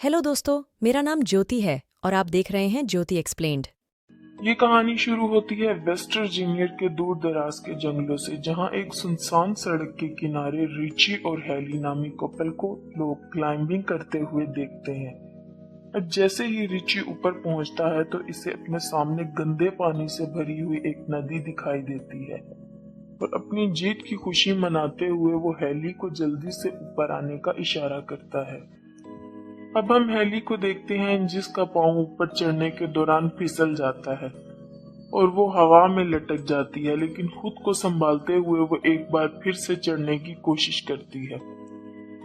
Hello दोस्तों, मेरा नाम ज्योति है और आप देख रहे हैं ज्योति एक्सप्लेन्ड। ये कहानी शुरू होती है वेस्ट वर्जीनिया के दूर दराज के जंगलों से, जहां एक सुनसान सड़क के किनारे रिची और हैली नामी कपल को लोग क्लाइंबिंग करते हुए देखते हैं। अब जैसे ही रिची ऊपर पहुंचता है तो इसे अपने सामने गंदे पानी से भरी हुई एक नदी दिखाई देती है और अपनी जीत की खुशी मनाते हुए वो हैली को जल्दी से ऊपर आने का इशारा करता है। अब हम हैली को देखते हैं जिसका पांव ऊपर चढ़ने के दौरान फिसल जाता है और वो हवा में लटक जाती है, लेकिन खुद को संभालते हुए वो एक बार फिर से चढ़ने की कोशिश करती है।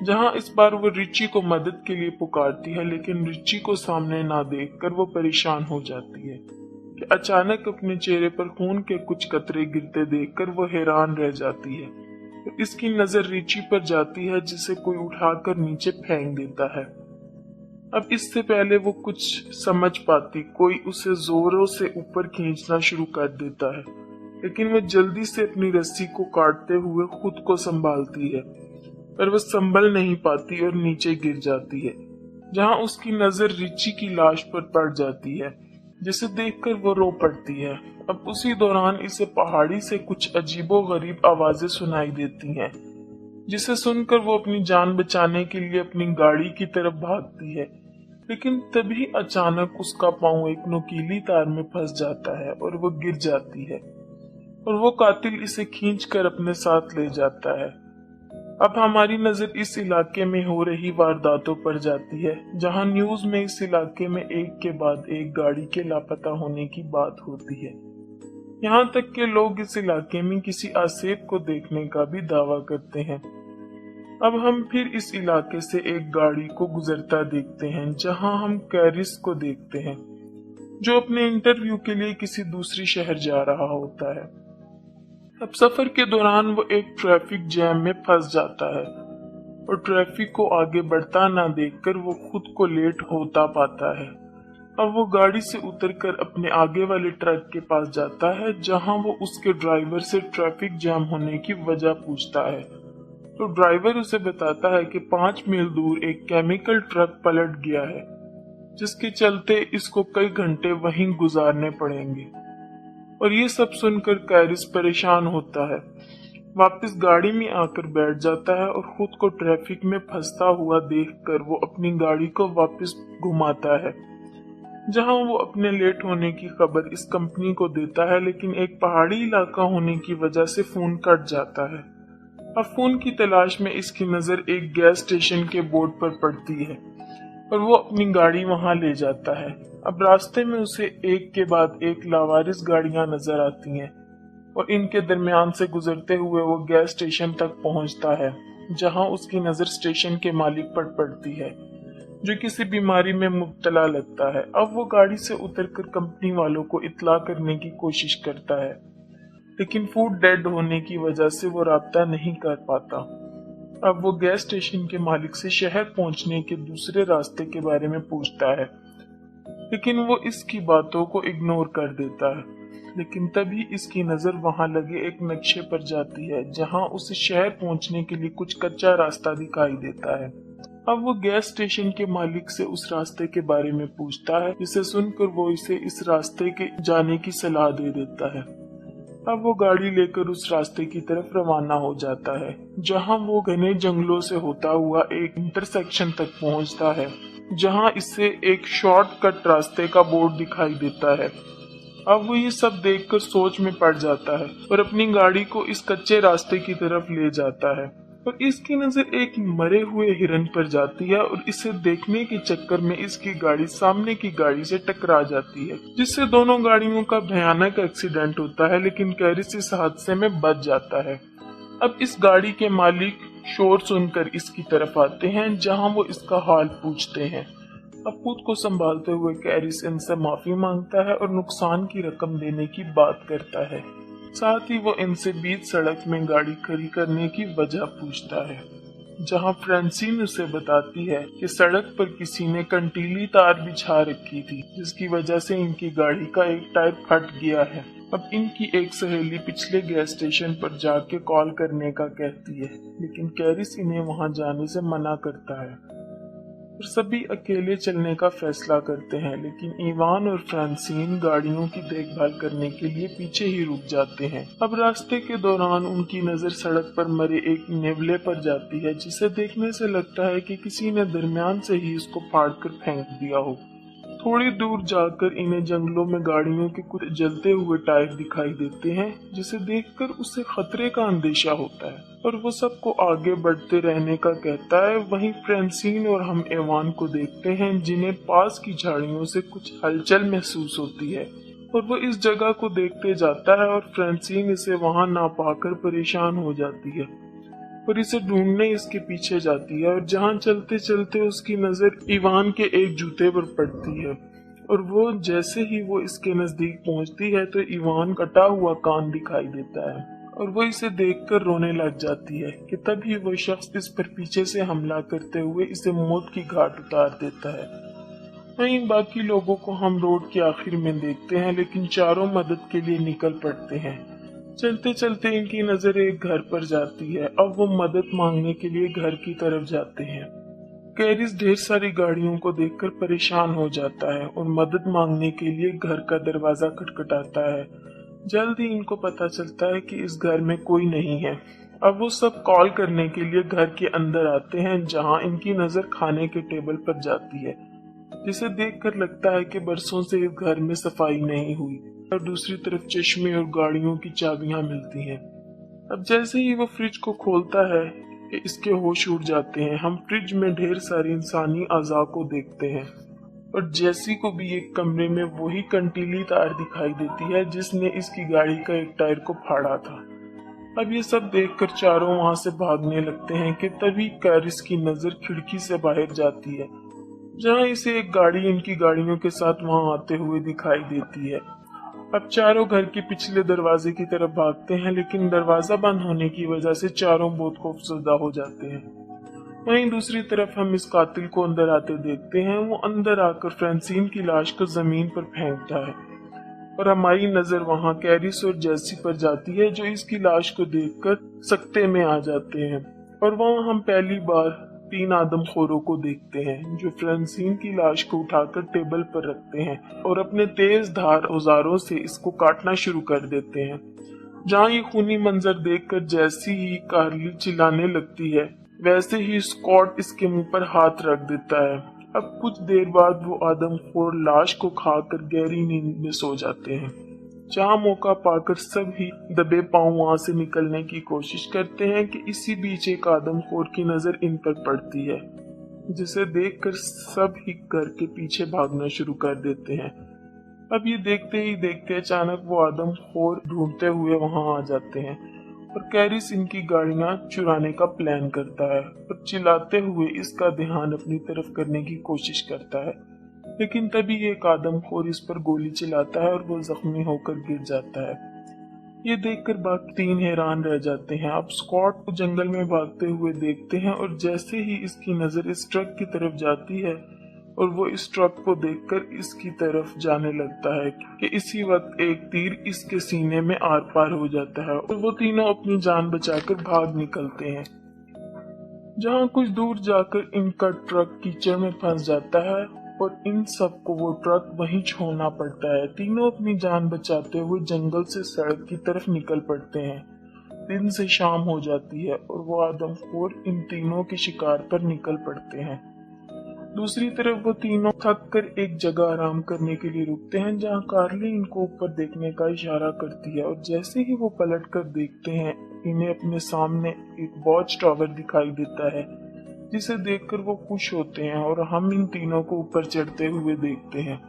जहां इस बार वो रिची को मदद के लिए पुकारती है, लेकिन रिची को सामने ना देखकर वो परेशान हो जाती है कि अचानक अपने चेहरे पर खून के कुछ कतरे गिरते देखकर वो हैरान रह जाती है। तो इसकी नजर रिची पर जाती है जिसे कोई उठाकर नीचे फेंक देता है। अब इससे पहले वो कुछ समझ पाती, कोई उसे जोरों से ऊपर खींचना शुरू कर देता है, लेकिन वो जल्दी से अपनी रस्सी को काटते हुए खुद को संभालती है, पर वो संभल नहीं पाती और नीचे गिर जाती है, जहां उसकी नजर रिची की लाश पर पड़ जाती है, जिसे देखकर वो रो पड़ती है। अब उसी दौरान इसे पहाड़ी से कुछ अजीबोगरीब आवाजें सुनाई देती हैं, जिसे सुनकर वो अपनी जान बचाने के लिए अपनी गाड़ी की तरफ भागती है, लेकिन तभी अचानक उसका पांव एक नुकीली तार में फंस जाता है और वो गिर जाती है और वो कातिल इसे खींचकर अपने साथ ले जाता है। अब हमारी नजर इस इलाके में हो रही वारदातों पर जाती है, जहां न्यूज में इस इलाके में एक के बाद एक गाड़ी के लापता होने की बात होती है। यहाँ तक के लोग इस इलाके में किसी आसेब को देखने का भी दावा करते हैं। अब हम फिर इस इलाके से एक गाड़ी को गुजरता देखते हैं, जहां हम कैरिस को देखते हैं, जो अपने इंटरव्यू के लिए किसी दूसरी शहर जा रहा होता है। अब सफर के दौरान वो एक ट्रैफिक जैम में फंस जाता है और ट्रैफिक को आगे बढ़ता ना देखकर वो खुद को लेट होता पाता है। अब वो गाड़ी से उतरकर अपने आगे वाले ट्रक के पास जाता है, जहां वो उसके ड्राइवर से ट्रैफिक जैम होने की वजह पूछता है। तो ड्राइवर उसे बताता है कि 5 मील दूर एक केमिकल ट्रक पलट गया है, जिसके चलते इसको कई घंटे वहीं गुजारने पड़ेंगे। और ये सब सुनकर कैरिस परेशान होता है, वापस गाड़ी में आकर बैठ जाता है और खुद को ट्रैफिक में फंसता हुआ देखकर वो अपनी गाड़ी को वापस घुमाता है, जहां वो अपने लेट होने की खबर इस कंपनी को देता है, लेकिन एक पहाड़ी इलाका होने की वजह से फोन कट जाता है। अब फोन की तलाश में इसकी नजर एक गैस स्टेशन के बोर्ड पर पड़ती है और वो अपनी गाड़ी वहां ले जाता है। अब रास्ते में उसे एक के बाद एक लावारिस गाड़ियां नजर आती हैं और इनके दरमियान से गुजरते हुए वो गैस स्टेशन तक पहुंचता है, जहां उसकी नजर स्टेशन के मालिक पर पड़ती है, जो किसी बीमारी में मुब्तला लगता है। अब वो गाड़ी से उतरकर कंपनी वालों को इत्तला करने की कोशिश करता है, लेकिन फूड डेड होने की वजह से वो राब्ता नहीं कर पाता। अब वो गैस स्टेशन के मालिक से शहर पहुंचने के दूसरे रास्ते के बारे में पूछता है, लेकिन वो इसकी बातों को इग्नोर कर देता है। लेकिन तभी इसकी नजर वहां लगे एक नक्शे पर जाती है, जहां उसे शहर पहुंचने के लिए कुछ कच्चा रास्ता दिखाई देता है। अब वो गैस स्टेशन के मालिक से उस रास्ते के बारे में पूछता है, जिसे सुनकर वो इसे इस रास्ते के जाने की सलाह दे देता है। अब वो गाड़ी लेकर उस रास्ते की तरफ रवाना हो जाता है, जहां वो घने जंगलों से होता हुआ एक इंटरसेक्शन तक पहुंचता है, जहां इससे एक शॉर्टकट रास्ते का बोर्ड दिखाई देता है। अब वो ये सब देखकर सोच में पड़ जाता है और अपनी गाड़ी को इस कच्चे रास्ते की तरफ ले जाता है, और इसकी नजर एक मरे हुए हिरन पर जाती है और इसे देखने के चक्कर में इसकी गाड़ी सामने की गाड़ी से टकरा जाती है, जिससे दोनों गाड़ियों का भयानक एक्सीडेंट होता है, लेकिन कैरिस इस हादसे में बच जाता है। अब इस गाड़ी के मालिक शोर सुनकर इसकी तरफ आते हैं, जहां वो इसका हाल पूछते हैं। अब खुद को संभालते हुए कैरिस इनसे माफी मांगता है और नुकसान की रकम देने की बात करता है। साथ ही वो इनसे बीच सड़क में गाड़ी खड़ी करने की वजह पूछता है, जहां फ्रांसिन उसे बताती है कि सड़क पर किसी ने कंटीली तार बिछा रखी थी, जिसकी वजह से इनकी गाड़ी का एक टायर फट गया है। अब इनकी एक सहेली पिछले गैस स्टेशन पर जाके कॉल करने का कहती है, लेकिन कैरिस इन्हें वहां जाने से मना करता है। और सभी अकेले चलने का फैसला करते हैं, लेकिन इवान और फ्रांसीन गाड़ियों की देखभाल करने के लिए पीछे ही रुक जाते हैं। अब रास्ते के दौरान उनकी नजर सड़क पर मरे एक नेवले पर जाती है, जिसे देखने से लगता है कि किसी ने दरमियान से ही इसको फाड़कर फेंक दिया हो। थोड़ी दूर जाकर इन्हें जंगलों में गाड़ियों के कुछ जलते हुए टायर दिखाई देते हैं, जिसे देखकर उसे खतरे का अंदेशा होता है और वो सबको आगे बढ़ते रहने का कहता है। वहीं फ्रांसीन और हम एवान को देखते हैं, जिन्हें पास की झाड़ियों से कुछ हलचल महसूस होती है और वो इस जगह को देखते जाता है और फ्रांसीन इसे वहां ना पाकर परेशान हो जाती है और इसे ढूंढने इसके पीछे जाती है। और जहां चलते चलते उसकी नजर इवान के एक जूते पर पड़ती है और वो जैसे ही वो इसके नजदीक पहुंचती है तो इवान कटा हुआ कान दिखाई देता है और वो इसे देखकर रोने लग जाती है कि तभी वो शख्स इस पर पीछे से हमला करते हुए इसे मौत की घाट उतार देता है। वहीं बाकी लोगों को हम रोड के आखिर में देखते हैं, लेकिन चारों मदद के लिए निकल पड़ते हैं। चलते चलते इनकी नजर एक घर पर जाती है। अब वो मदद मांगने के लिए घर की तरफ जाते हैं। कैरिस ढेर सारी गाड़ियों को देखकर परेशान हो जाता है और मदद मांगने के लिए घर का दरवाजा खटखटाता है। जल्द ही इनको पता चलता है कि इस घर में कोई नहीं है। अब वो सब कॉल करने के लिए घर के अंदर आते हैं, जहां इनकी नजर खाने के टेबल पर जाती है, जिसे देखकर लगता है कि बरसों से इस घर में सफाई नहीं हुई। और दूसरी तरफ चश्मे और गाड़ियों की चाबियां मिलती हैं। अब जैसे ही वो फ्रिज को खोलता है कि इसके होश उड़ जाते हैं। हम फ्रिज में ढेर सारी इंसानी अज़ा को देखते हैं और जैसी को भी एक कमरे में वही कंटीली तार दिखाई देती है जिसने इसकी गाड़ी का एक टायर को फाड़ा था। अब ये सब देखकर चारों वहां से भागने लगते हैं कि तभी कैरिस की नजर खिड़की से बाहर जाती है, जहां इसे एक गाड़ी इनकी गाड़ियों के साथ वहां आते हुए दिखाई देती है। अब चारों घर के पिछले दरवाजे की तरफ भागते हैं, लेकिन दरवाजा बंद होने की वजह से चारों बहुत खौफजदा हो जाते हैं। वहीं दूसरी तरफ हम इस कातिल को अंदर आते देखते हैं। वो अंदर आकर फ्रांसीन की लाश को जमीन पर फेंकता है और हमारी नजर वहां कैरिस और जैसी पर जाती है, जो इसकी लाश को देखकर सकते में आ जाते हैं। और वहां हम पहली बार 3 आदमखोरों को देखते हैं, जो फ्रांसीन की लाश को उठाकर टेबल पर रखते हैं और अपने तेज धार औजारों से इसको काटना शुरू कर देते हैं। जहां ये खूनी मंजर देखकर जैसी ही कार्ली चिल्लाने लगती है, वैसे ही स्कॉट इसके मुंह पर हाथ रख देता है। अब कुछ देर बाद वो आदमखोर लाश को खाकर गहरी नींद में सो जाते हैं। जहां मौका पाकर सब ही दबे पांव वहां से निकलने की कोशिश करते हैं कि इसी बीच एक आदमखोर की नजर इन पर पड़ती है, जिसे देखकर सब ही घर के पीछे भागना शुरू कर देते हैं। अब ये देखते ही देखते अचानक वो आदमखोर ढूंढते हुए वहां आ जाते हैं और कैरिस इनकी गाड़ियां चुराने का प्लान करता है और चिल्लाते हुए इसका ध्यान अपनी तरफ करने की कोशिश करता है, लेकिन तभी एक आदमखोर इस पर गोली चलाता है और वो जख्मी होकर गिर जाता है। ये देखकर बाकी 3 हैरान रह जाते हैं। अब स्कॉट को जंगल में भागते हुए देखते हैं और जैसे ही इसकी नजर इस ट्रक की तरफ जाती है और वो इस ट्रक को देखकर इसकी तरफ जाने लगता है कि इसी वक्त एक तीर इसके सीने में आर पार हो जाता है और वो तीनों अपनी जान बचाकर भाग निकलते हैं। जहां कुछ दूर जाकर इनका ट्रक कीचड़ में फंस जाता है और इन सबको वो ट्रक वहीं छोड़ना पड़ता है। तीनों अपनी जान बचाते हुए जंगल से सड़क की तरफ निकल पड़ते हैं। दिन से शाम हो जाती है और वो आदमखोर इन तीनों के शिकार पर निकल पड़ते हैं। दूसरी तरफ वो तीनों थक कर एक जगह आराम करने के लिए रुकते हैं, जहाँ कार्ली इनको ऊपर देखने का इशारा करती है और जैसे ही वो पलट कर देखते हैं, इन्हें अपने सामने एक वॉच टावर दिखाई देता है, जिसे देखकर वो खुश होते हैं और हम इन तीनों को ऊपर चढ़ते हुए देखते हैं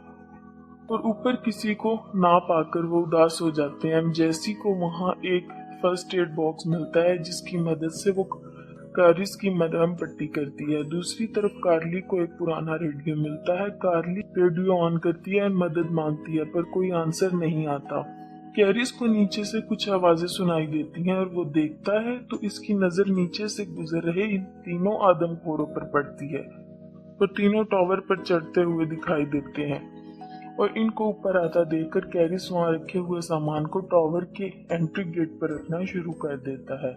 और ऊपर किसी को ना पाकर वो उदास हो जाते हैं। जैसी को वहाँ एक फर्स्ट एड बॉक्स मिलता है, जिसकी मदद से वो कैरिस की मरहम पट्टी करती है। दूसरी तरफ कार्ली को एक पुराना रेडियो मिलता है। कार्ली रेडियो ऑन करती है और मदद मांगती है, पर कोई आंसर नहीं आता। कैरिस को नीचे से कुछ आवाजें सुनाई देती हैं और वो देखता है तो इसकी नजर नीचे से गुजर रहे इन तीनों आदमखोरों पर पड़ती है और तीनों टावर पर चढ़ते हुए दिखाई देते हैं और इनको ऊपर आता देखकर कैरिस वहां रखे हुए सामान को टावर के एंट्री गेट पर रखना शुरू कर देता है।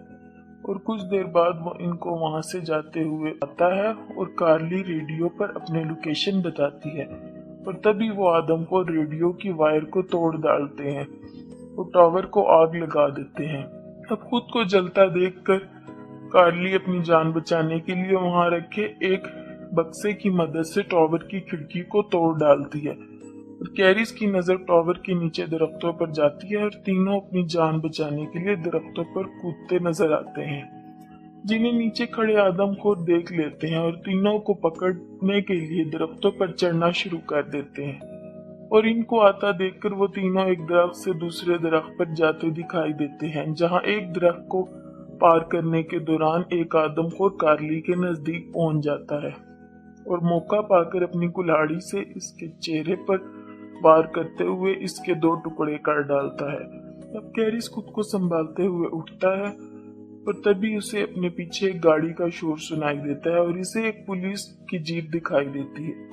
और कुछ देर बाद वो इनको वहां से जाते हुए आता है और कार्ली रेडियो पर अपने लोकेशन बताती है। और तभी वो आदमखोर रेडियो की वायर को तोड़ डालते हैं और टावर को आग लगा देते हैं। अब खुद को जलता देखकर कार्ली अपनी जान बचाने के लिए वहां रखे एक बक्से की मदद से टावर की खिड़की को तोड़ डालती है और कैरिस की नजर टावर के नीचे दरख्तों पर जाती है और तीनों अपनी जान बचाने के लिए दरख्तों पर कूदते नजर आते हैं, जिन्हें नीचे खड़े आदमखोर देख लेते हैं और तीनों को पकड़ने के लिए दरख्तों पर चढ़ना शुरू कर देते हैं। और इनको आता देखकर वो तीनों एक दरख्त से दूसरे दरख्त पर जाते दिखाई देते हैं, जहां एक दरख्त को पार करने के दौरान एक आदमखोर कार्ली के नजदीक पहुंच जाता है और मौका पाकर अपनी कुल्हाड़ी से इसके चेहरे पर वार करते हुए इसके 2 टुकड़े कर डालता है। अब कैरिस खुद को संभालते हुए उठता है और तभी उसे अपने पीछे एक गाड़ी का शोर सुनाई देता है और इसे एक पुलिस की जीप दिखाई देती है।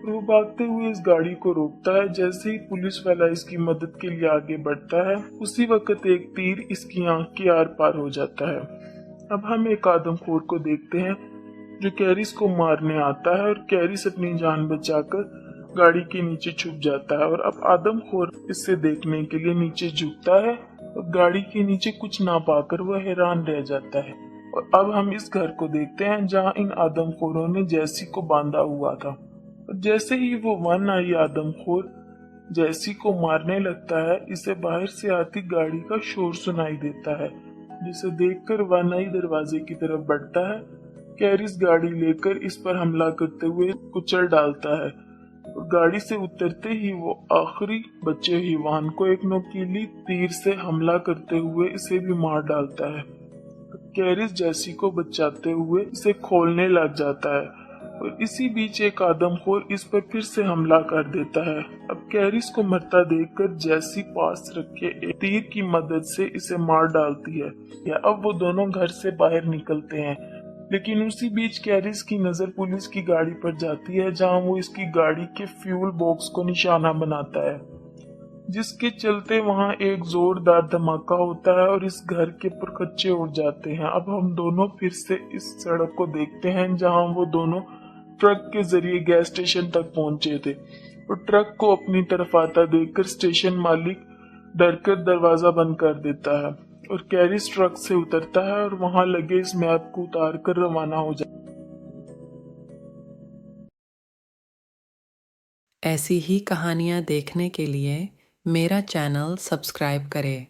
वो भागते हुए इस गाड़ी को रोकता है। जैसे ही पुलिस वाला इसकी मदद के लिए आगे बढ़ता है, उसी वक्त एक तीर इसकी आंख के आर पार हो जाता है। अब हम एक आदमखोर को देखते हैं जो कैरिस को मारने आता है और कैरिस अपनी जान बचाकर गाड़ी के नीचे छुप जाता है और अब आदमखोर इसे देखने के लिए नीचे झुकता है और गाड़ी के नीचे कुछ ना पाकर वह हैरान रह जाता है। और अब हम इस घर को देखते हैं जहां इन आदमखोरों ने जैसी को बांधा हुआ था। जैसे ही वो वन आई आदमखोर जैसी को मारने लगता है, इसे बाहर से आती गाड़ी का शोर सुनाई देता है, जिसे देखकर वन आई दरवाजे की तरफ बढ़ता है। कैरिस गाड़ी लेकर इस पर हमला करते हुए कुचल डालता है और गाड़ी से उतरते ही वो आखिरी बचे हुए वाहन को एक नुकीली तीर से हमला करते हुए इसे भी मार डालता है। कैरिस जैसी को बचाते हुए इसे खोलने लग जाता है और इसी बीच एक आदमखोर इस पर फिर से हमला कर देता है। अब कैरिस को मरता देखकर जैसी पास रखे एक तीर की मदद से इसे मार डालती है। या अब वो दोनों घर से बाहर निकलते हैं, लेकिन उसी बीच कैरिस की नजर पुलिस की गाड़ी पर जाती है, जहां वो इसकी गाड़ी के फ्यूल बॉक्स को निशाना बनाता है, जिसके चलते वहां एक जोरदार धमाका होता है और इस घर के परखच्चे उड़ जाते हैं। अब हम दोनों फिर से इस सड़क को देखते हैं जहां वो दोनों ट्रक के जरिए गैस स्टेशन तक पहुंचे थे और ट्रक को अपनी तरफ आता देखकर स्टेशन मालिक डरकर दरवाजा बंद कर देता है और कैरिस ट्रक से उतरता है और वहां लगे इस मैप को उतार कर रवाना हो जाता ऐसी ही कहानियाँ देखने के लिए मेरा चैनल सब्सक्राइब करें।